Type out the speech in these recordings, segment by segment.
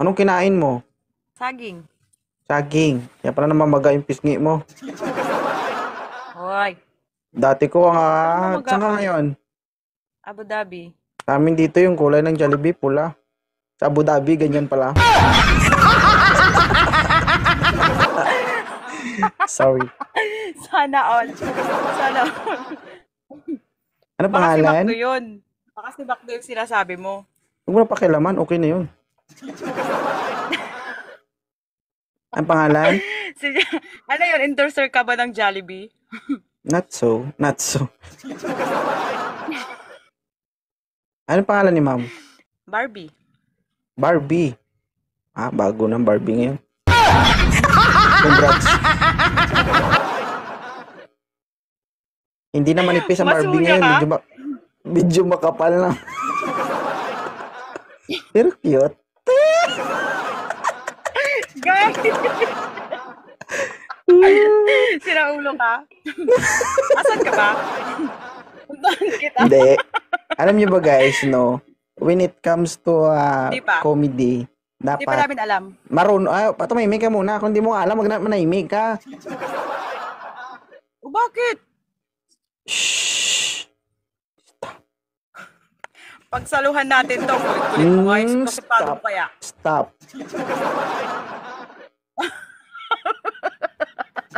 Anong kinain mo? Saging. Saging. Kaya pala namamaga yung pisngi mo. Hoy. Dati ko ang Namamaga saan ka ka. ngayon? Abu Dhabi. Sa amin dito yung kulay ng Jollibee, pula. Sa Abu Dhabi, ganyan pala. Sorry. Sana all. Sana all. Ano Baka si Macdo pangalan? yun. Baka si Macdo yung sinasabi mo. Huwag mo na pakialaman, okay na yun. Ang pangalan? Si, ano yun, endorser ka ba ng Jollibee? Not so. Not so. Ano pangalan ni ma'am? Barbie. Barbie. Ah, bago ng Barbie ngayon. Congrats. Hindi na manipis ang Barbie Masuya ngayon. ka? Medyo makapal na. Pero cute. Guys! Sinaulo ka? Asan ka ba? Puntahan kita. Hindi. Alam niyo ba guys, no? When it comes to Di pa. comedy, Hindi pa dapat namin alam. patumimik ka muna. Kung di mo alam, manahimik ka. O bakit? Shh. Pagsaluhan natin to, kulit-kulit mo guys. Kasi paano Stop. kaya? Stop.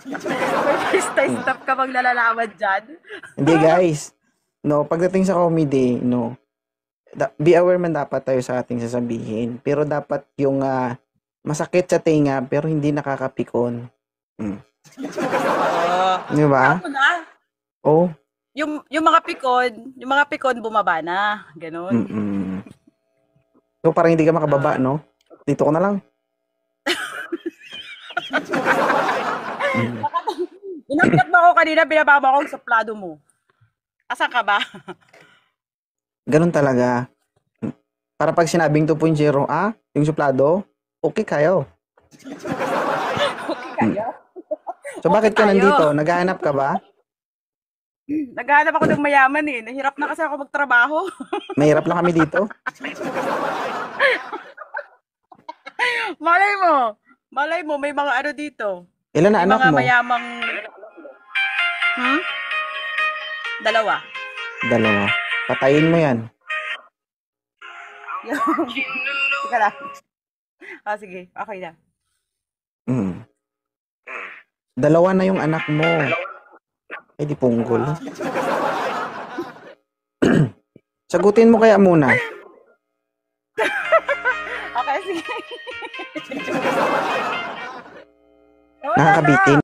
May first time stop ka bang nalalaman dyan? Hindi guys. No, pagdating sa comedy, no. Be aware man dapat tayo sa ating sasabihin. Pero dapat yung masakit sa tenga pero hindi nakakapikon. Oo. Di ba? Ako na. Oh. Yung mga pikon bumaba na. Ganon. Mm-mm. So parang hindi ka makababa, no? Dito ko na lang. Inakyat mo ako kanina, binababa ko ang suplado mo. Asan ka ba? Ganun talaga. Para pag sinabing 2.0, yung suplado, okay kayo. Okay kayo? So bakit ka tayo. nandito? Naghahanap ka ba? Naghahanap ako ng mayaman eh. Nahirap na kasi ako magtrabaho. Mahirap lang kami dito. Malay mo, may mga ano dito. Ilan na May anak mga mo? mayamang... Dalawa. Dalawa. Patayin mo yan. Teka lang. Sige. Okay na. Mm. Dalawa na yung anak mo. Eh di punggol. Sagutin mo kaya muna. Okay, sige. Nakakabitin.